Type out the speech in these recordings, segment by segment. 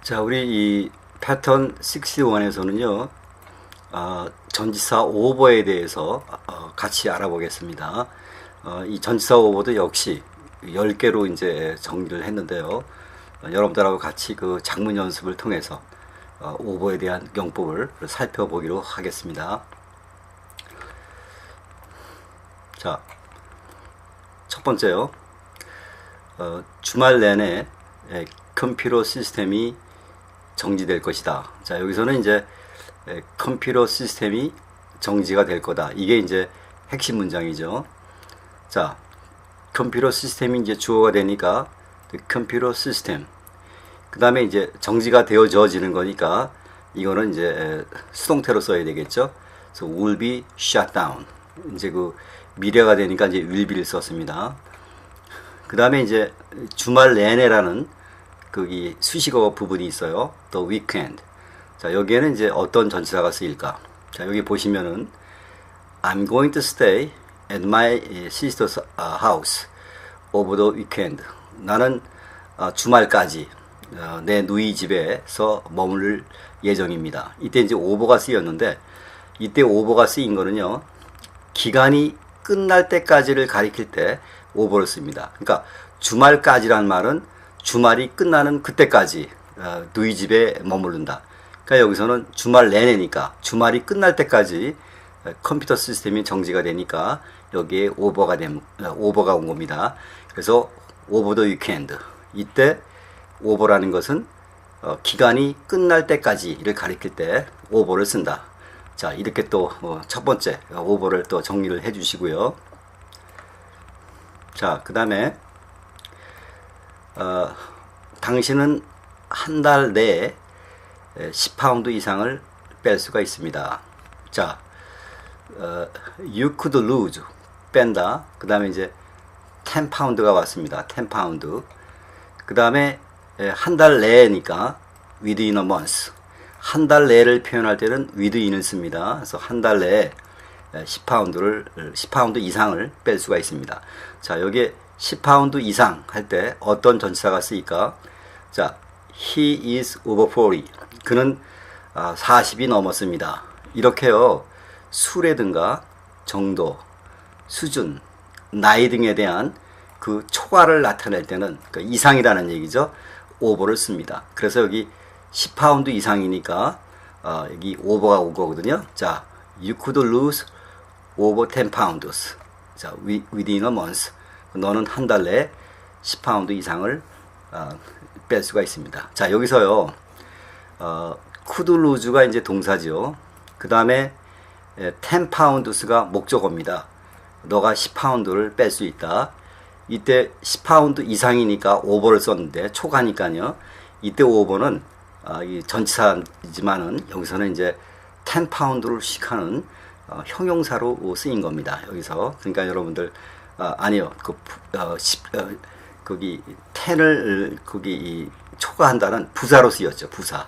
자, 우리 이 패턴 61에서는요, 전치사 오버에 대해서 같이 알아보겠습니다. 이 전치사 오버도 역시 10개로 이제 정리를 했는데요. 여러분들하고 같이 그 작문 연습을 통해서 오버에 대한 용법을 살펴보기로 하겠습니다. 자, 첫 번째요. 주말 내내 컴퓨터 시스템이 정지될 것이다. 자, 여기서는 이제 컴퓨터 시스템이 정지가 될 거다. 이게 이제 핵심 문장이죠. 자, 컴퓨터 시스템이 이제 주어가 되니까 컴퓨터 시스템. 그 다음에 이제 정지가 되어져지는 거니까 이거는 이제 수동태로 써야 되겠죠. 그래서 will be shut down. 이제 그 미래가 되니까 이제 will be를 썼습니다. 그 다음에 이제 주말 내내라는 거기 수식어 부분이 있어요. The weekend. 자, 여기에는 이제 어떤 전치사가 쓰일까? 자, 여기 보시면은 I'm going to stay at my sister's house over the weekend. 나는 주말까지 내 누이 집에서 머무를 예정입니다. 이때 이제 오버가 쓰였는데, 이때 오버가 쓰인 거는요, 기간이 끝날 때까지를 가리킬 때 오버를 씁니다. 그러니까 주말까지란 말은 주말이 끝나는 그때까지 누이 집에 머무른다. 그러니까 여기서는 주말 내내니까 주말이 끝날 때까지 컴퓨터 시스템이 정지가 되니까 여기에 오버가 온 겁니다. 그래서 over the weekend. 이때 오버라는 것은 기간이 끝날 때까지를 가리킬 때 오버를 쓴다. 자, 이렇게 또 첫 번째 오버를 또 정리를 해 주시고요. 자, 그 다음에 당신은 한 달 내에 10파운드 이상을 뺄 수가 있습니다. 자, you could lose, 뺀다. 그 다음에 이제 10파운드가 왔습니다. 10파운드. 그 다음에 한 달 내니까 within a month. 한 달 내를 표현할 때는 within을 씁니다. 그래서 한 달 내에 10파운드 이상을 뺄 수가 있습니다. 자, 여기에 10파운드 이상 할 때 어떤 전치사가 쓰일까? 자, he is over 40. 그는 40이 넘었습니다. 이렇게요, 수라든가 정도, 수준, 나이 등에 대한 그 초과를 나타낼 때는 그 이상이라는 얘기죠. 오버를 씁니다. 그래서 여기 10파운드 이상이니까 여기 오버가 온 거거든요. 자, you could lose over 10 pounds. 자, within a month. 너는 한 달 내에 10파운드 이상을 뺄 수가 있습니다. 자, 여기서요, could lose가 이제 동사죠. 그 다음에 10 pounds가 목적어입니다. 너가 10파운드를 뺄 수 있다. 이때 10파운드 이상이니까 오버를 썼는데 초과니까요. 이때 오버는 이 전치사이지만은 여기서는 이제 10파운드를 시하는 형용사로 쓰인 겁니다. 여기서. 그러니까 여러분들 아니요. 거기 10을 거기 초과한다는 부사로 쓰였죠. 부사.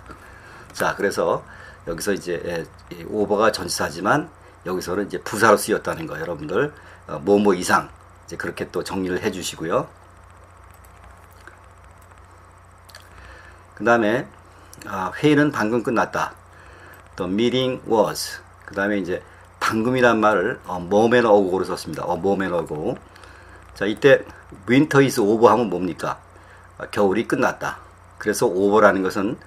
자, 그래서 여기서 이제 오버가 전치사지만 여기서는 이제 부사로 쓰였다는 거 여러분들 뭐뭐 이상 이제 그렇게 또 정리를 해 주시고요. 그다음에 회의는 방금 끝났다. The meeting was. 그다음에 이제 방금이란 말을 moment ago로 썼습니다. moment ago. 자, 이때 winter is over 하면 뭡니까? 겨울이 끝났다. 그래서 over라는 것은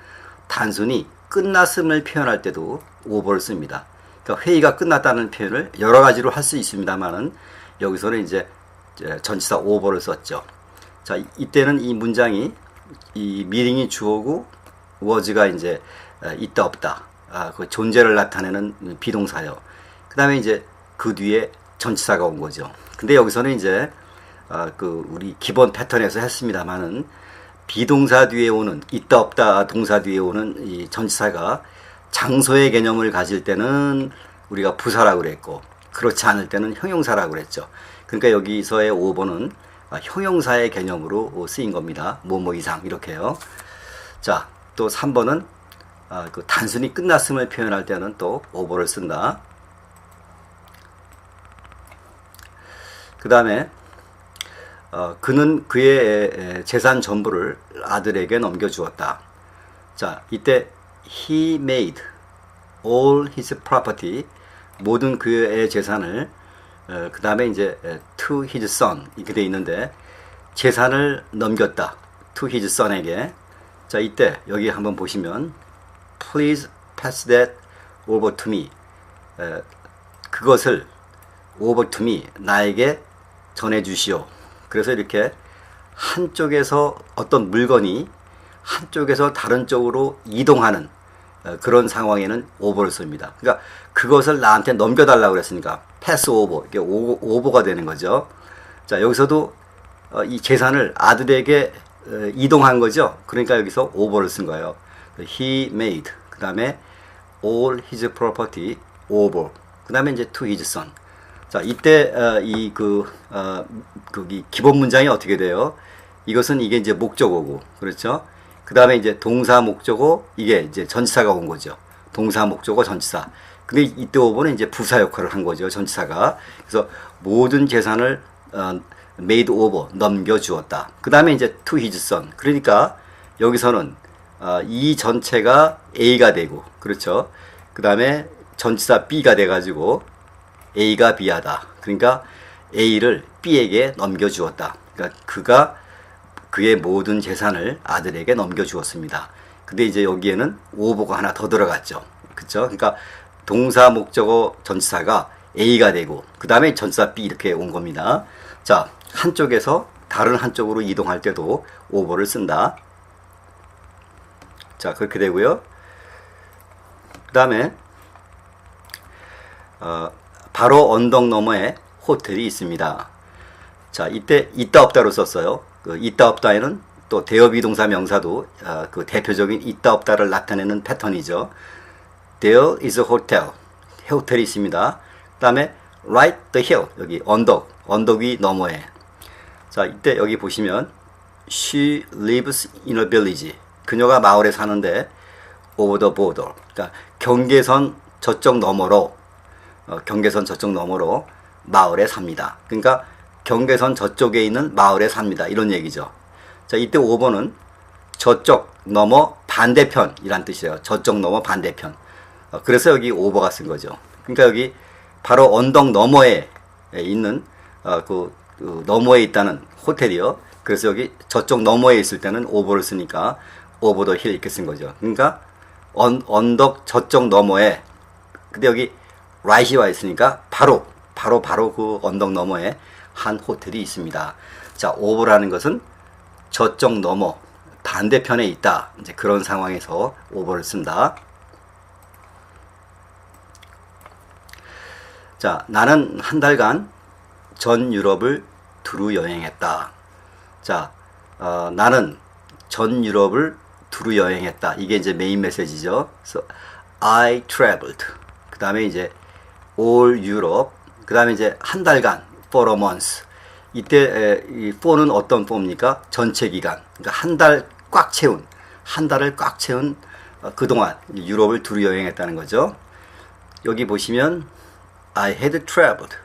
단순히 끝났음을 표현할 때도 over를 씁니다. 그러니까 회의가 끝났다는 표현을 여러 가지로 할 수 있습니다만은 여기서는 이제 전치사 over를 썼죠. 자, 이때는 이 문장이 이 meeting이 주어고 was가 이제 있다 없다. 그 존재를 나타내는 비동사요. 그 다음에 이제 그 뒤에 전치사가 온 거죠. 근데 여기서는 이제 우리 기본 패턴에서 했습니다만은 비동사 뒤에 오는 있다 없다 동사 뒤에 오는 이 전치사가 장소의 개념을 가질 때는 우리가 부사라고 그랬고 그렇지 않을 때는 형용사라고 그랬죠. 그러니까 여기서의 5번은 형용사의 개념으로 쓰인 겁니다. 뭐뭐 이상 이렇게요. 자, 또 3번은 그 단순히 끝났음을 표현할 때는 또 over를 쓴다. 그 다음에 그는 그의 재산 전부를 아들에게 넘겨주었다. 자, 이때 he made all his property, 모든 그의 재산을, 그 다음에 이제 to his son 이렇게 돼 있는데 재산을 넘겼다. to his son에게. 자, 이때 여기 한번 보시면 please pass that over to me. 그것을 over to me, 나에게 전해 주시오. 그래서 이렇게 한쪽에서 어떤 물건이 한쪽에서 다른 쪽으로 이동하는 그런 상황에는 over를 씁니다. 그러니까 그것을 나한테 넘겨달라고 그랬으니까 pass over, 이게 over가 되는 거죠. 자, 여기서도 이 재산을 아들에게 이동한 거죠. 그러니까 여기서 over를 쓴 거예요. He made, 그 다음에 all his property over, 그 다음에 이제 to his son. 자, 이때 이 기본 문장이 어떻게 돼요? 이게 이제 목적어고, 그렇죠? 그 다음에 이제 동사 목적어, 이게 이제 전치사가 온 거죠. 동사 목적어 전치사. 근데 이때 오버는 이제 부사 역할을 한 거죠, 전치사가. 그래서 모든 재산을 made over, 넘겨주었다. 그 다음에 이제 to his son. 그러니까 여기서는 이 전체가 A가 되고, 그렇죠? 그 다음에 전치사 B가 돼가지고 A가 B하다. 그러니까 A를 B에게 넘겨주었다. 그러니까 그의 모든 재산을 아들에게 넘겨주었습니다. 근데 이제 여기에는 over가 하나 더 들어갔죠. 그쵸? 그러니까 동사 목적어 전치사가 A가 되고 그 다음에 전치사 B 이렇게 온 겁니다. 자, 한쪽에서 다른 한쪽으로 이동할 때도 over를 쓴다. 자, 그렇게 되고요. 그 다음에 바로 언덕 너머에 호텔이 있습니다. 자, 이때 있다 없다로 썼어요. 그 있다 없다에는 또 대어비동사 명사도 그 대표적인 있다 없다를 나타내는 패턴이죠. There is a hotel. 호텔이 있습니다. 그 다음에 right the hill. 여기 언덕 위 너머에. 자, 이때 여기 보시면 she lives in a village. 그녀가 마을에 사는데 over the border. 그러니까 경계선 저쪽 너머로 마을에 삽니다. 그러니까 경계선 저쪽에 있는 마을에 삽니다. 이런 얘기죠. 자, 이때 5번은 저쪽 넘어 반대편이란 뜻이에요. 저쪽 넘어 반대편. 그래서 여기 오버가 쓴 거죠. 그러니까 여기 바로 언덕 너머에 있는 그 너머에 있다는 호텔이요. 그래서 여기 저쪽 너머에 있을 때는 오버를 쓰니까 오버 더 힐 이렇게 쓴 거죠. 그러니까 언덕 저쪽 너머에, 근데 여기 right이 와 있으니까 바로 그 언덕 너머에 한 호텔이 있습니다. 자, 오버라는 것은 저쪽 너머 반대편에 있다. 이제 그런 상황에서 오버를 쓴다. 자, 나는 한 달간 전 유럽을 두루 여행했다. 자, 나는 전 유럽을 두루 여행했다. 이게 이제 메인 메시지죠. So, I traveled. 그 다음에 이제 all Europe. 그 다음에 이제 한 달간 for a month. 이때 이 for는 어떤 for입니까? 전체 기간. 그러니까 한 달을 꽉 채운 그동안 유럽을 두루 여행했다는 거죠. 여기 보시면 I had traveled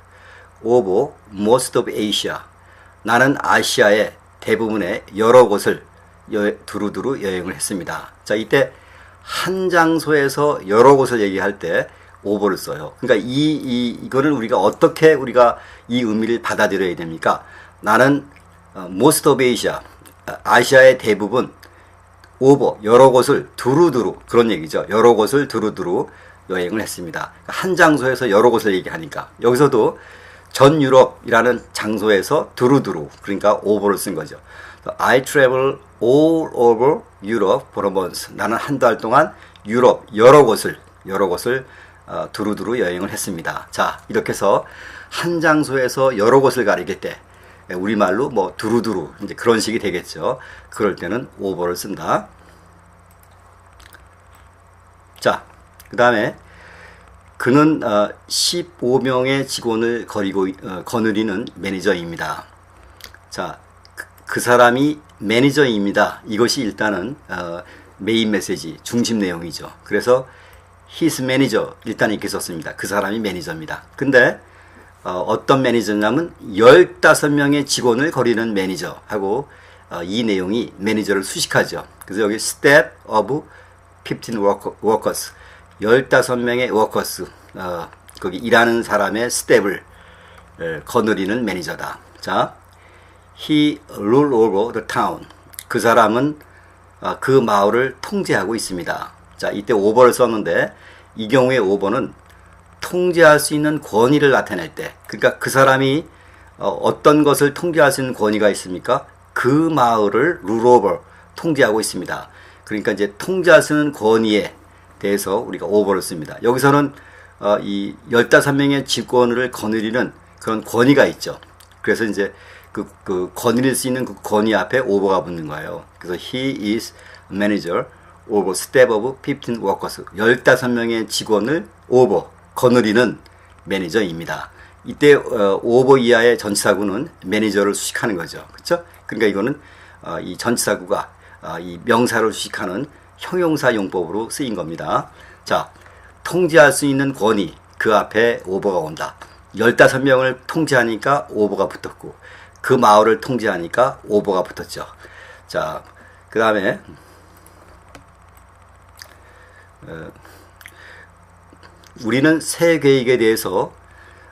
over most of Asia. 나는 아시아의 대부분의 여러 곳을 두루두루 여행을 했습니다. 자, 이때 한 장소에서 여러 곳을 얘기할 때 over를 써요. 그러니까 이거를 어떻게 우리가 이 의미를 받아들여야 됩니까? 나는 most of Asia, 아시아의 대부분, over, 여러 곳을 두루두루, 그런 얘기죠. 여러 곳을 두루두루 여행을 했습니다. 한 장소에서 여러 곳을 얘기하니까 여기서도 전 유럽이라는 장소에서 두루두루, 그러니까 over를 쓴 거죠. I travel all over Europe for a month. 나는 한 달 동안 유럽 여러 곳을 두루두루 여행을 했습니다. 자, 이렇게 해서 한 장소에서 여러 곳을 가리킬 때 우리말로 뭐 두루두루 이제 그런 식이 되겠죠. 그럴 때는 over를 쓴다. 자, 그 다음에 그는 15명의 직원을 거느리는 매니저입니다. 자, 그 사람이 매니저입니다. 이것이 일단은 메인 메시지, 중심 내용이죠. 그래서 his manager 일단 이렇게 썼습니다. 그 사람이 매니저입니다. 근데 어떤 매니저냐면 15명의 직원을 거리는 매니저 하고 이 내용이 매니저를 수식하죠. 그래서 여기 step of 15 workers. 15명의 워커스. 거기 일하는 사람의 스텝을 거느리는 매니저다. 자, he rule over the town. 그 사람은 그 마을을 통제하고 있습니다. 자, 이때 over를 썼는데 이 경우에 over는 통제할 수 있는 권위를 나타낼 때, 그러니까 그 사람이 어떤 것을 통제할 수 있는 권위가 있습니까? 그 마을을 rule over, 통제하고 있습니다. 그러니까 이제 통제할 수 있는 권위에 대해서 우리가 over를 씁니다. 여기서는 이 15명의 직원을 거느리는 그런 권위가 있죠. 그래서 이제 그 거느릴 수 있는 그 권위 앞에 over가 붙는 거예요. 그래서 he is manager over staff of 15 workers. 15명의 직원을 over, 거느리는 매니저입니다. 이때 over 이하의 전치사구는 매니저를 수식하는 거죠. 그렇죠? 그러니까 이거는 이 전치사구가 이 명사를 수식하는 형용사 용법으로 쓰인 겁니다. 자, 통제할 수 있는 권위, 그 앞에 over가 온다. 15명을 통제하니까 over가 붙었고, 그 마을을 통제하니까 over가 붙었죠. 자, 그 다음에 우리는 새 계획에 대해서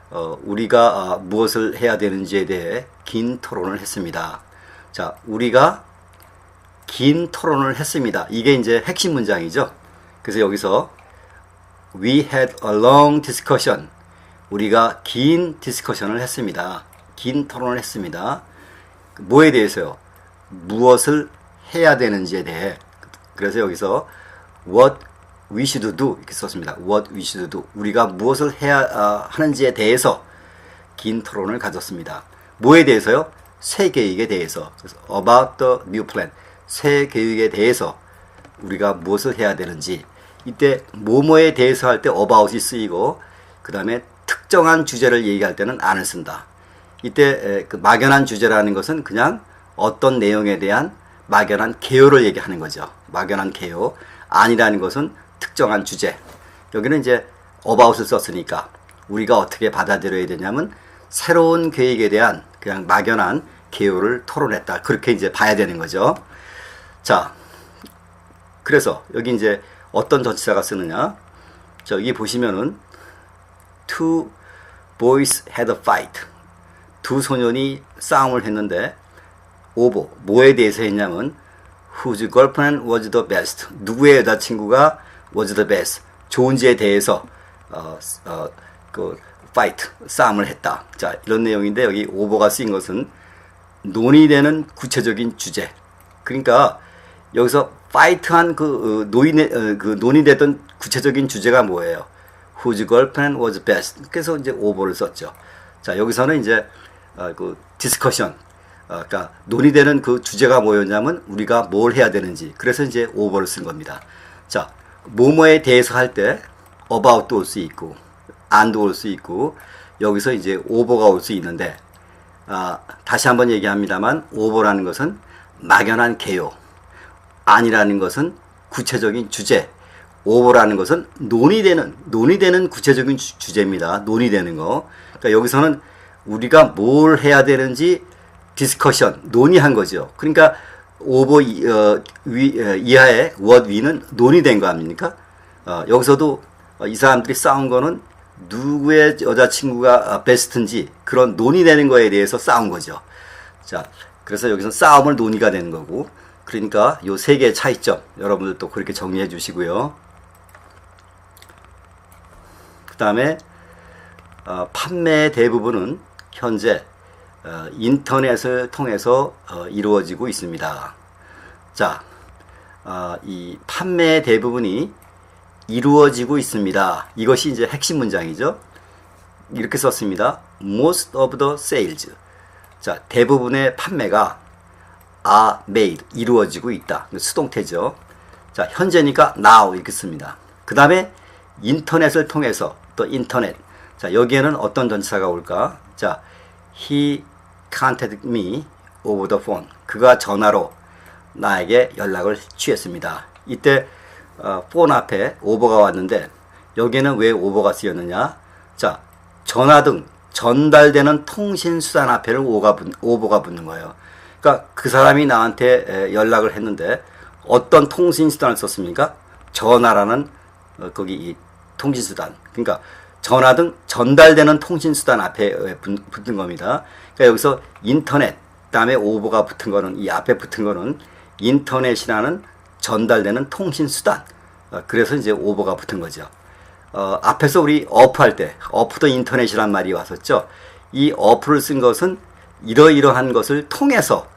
우리가 무엇을 해야 되는지에 대해 긴 토론을 했습니다. 자, 우리가 긴 토론을 했습니다. 이게 이제 핵심 문장이죠. 그래서 여기서 we had a long discussion. 우리가 긴 디스커션을 했습니다. 긴 토론을 했습니다. 뭐에 대해서요? 무엇을 해야 되는지에 대해. 그래서 여기서 what we should do 이렇게 썼습니다. what we should do. 우리가 무엇을 해야 하는지에 대해서 긴 토론을 가졌습니다. 뭐에 대해서요? 새 계획에 대해서. 그래서 about the new plan. 새 계획에 대해서 우리가 무엇을 해야 되는지. 이때 뭐뭐에 대해서 할 때 about이 쓰이고, 그 다음에 특정한 주제를 얘기할 때는 an을 쓴다. 이때 그 막연한 주제라는 것은 그냥 어떤 내용에 대한 막연한 개요를 얘기하는 거죠. 막연한 개요. an이라는 것은 특정한 주제. 여기는 이제 about을 썼으니까 우리가 어떻게 받아들여야 되냐면 새로운 계획에 대한 그냥 막연한 개요를 토론했다. 그렇게 이제 봐야 되는 거죠. 자, 그래서 여기 이제 어떤 전치사가 쓰느냐? 저기 보시면은 two boys had a fight. 두 소년이 싸움을 했는데 over, 뭐에 대해서 했냐면 whose girlfriend was the best. 누구의 여자친구가 was the best. 좋은지에 대해서 그 fight, 싸움을 했다. 자, 이런 내용인데 여기 over가 쓰인 것은 논의되는 구체적인 주제. 그러니까 여기서 fight한 그 논의되던 구체적인 주제가 뭐예요? Whose girlfriend was best. 그래서 이제 over를 썼죠. 자, 여기서는 이제 그 discussion, 그러니까 논의되는 그 주제가 뭐였냐면 우리가 뭘 해야 되는지. 그래서 이제 over를 쓴 겁니다. 자, 뭐뭐에 대해서 할 때 about도 올 수 있고 and도 올 수 있고 여기서 이제 over가 올 수 있는데, 다시 한번 얘기합니다만 over라는 것은 막연한 개요, and이라는 것은 구체적인 주제, over라는 것은 논의되는 구체적인 주제입니다. 논의되는 거. 그러니까 여기서는 우리가 뭘 해야 되는지 디스커션, 논의한 거죠. 그러니까 over 이하의 what we는 논의된 거 아닙니까? 여기서도 이 사람들이 싸운 거는 누구의 여자친구가 베스트인지 그런 논의되는 거에 대해서 싸운 거죠. 자, 그래서 여기서 싸움을 논의가 되는 거고, 그러니까 요 세 개의 차이점 여러분들도 그렇게 정리해 주시고요. 그 다음에 판매의 대부분은 현재 인터넷을 통해서 이루어지고 있습니다. 자, 이 판매의 대부분이 이루어지고 있습니다. 이것이 이제 핵심 문장이죠. 이렇게 썼습니다. Most of the sales. 자, 대부분의 판매가 are made, 이루어지고 있다. 수동태죠. 자, 현재니까 now 이렇게 씁니다. 그 다음에 인터넷을 통해서, 또 인터넷. 자, 여기에는 어떤 전치사가 올까? 자, he contacted me over the phone. 그가 전화로 나에게 연락을 취했습니다. 이때 phone 앞에 over가 왔는데 여기에는 왜 over가 쓰였느냐? 자, 전화 등 전달되는 통신수단 앞에는 over가 붙는 거예요. 그러니까 그 사람이 나한테 연락을 했는데 어떤 통신수단을 썼습니까? 전화라는 거기 이 통신수단, 그러니까 전화 등 전달되는 통신수단 앞에 붙은 겁니다. 그러니까 여기서 인터넷 다음에 오버가 붙은 거는, 이 앞에 붙은 거는 인터넷이라는 전달되는 통신수단, 그래서 이제 오버가 붙은 거죠. 앞에서 우리 어프 할 때 어프 더 인터넷이란 말이 왔었죠. 이 어프를 쓴 것은 이러이러한 것을 통해서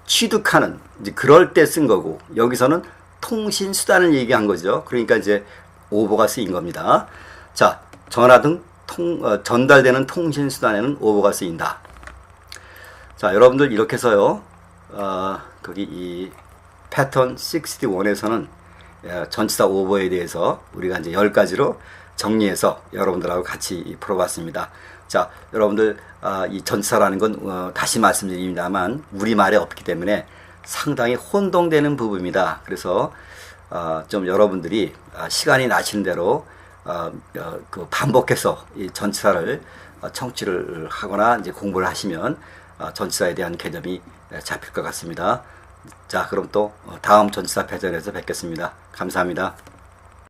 취득하는, 이제 그럴 때 쓴 거고, 여기서는 통신수단을 얘기한 거죠. 그러니까 이제 오버가 쓰인 겁니다. 자, 전화 등 전달되는 통신수단에는 오버가 쓰인다. 자, 여러분들 이렇게 해서요, 거기 이 패턴 61에서는 전치사 오버에 대해서 우리가 이제 10가지로 정리해서 여러분들하고 같이 풀어봤습니다. 자, 여러분들 이 전치사라는 건 다시 말씀드립니다만 우리말에 없기 때문에 상당히 혼동되는 부분입니다. 그래서 좀 여러분들이 시간이 나시는 대로 그 반복해서 이 전치사를 청취를 하거나 이제 공부를 하시면 전치사에 대한 개념이 잡힐 것 같습니다. 자, 그럼 또 다음 전치사 패턴에서 뵙겠습니다. 감사합니다.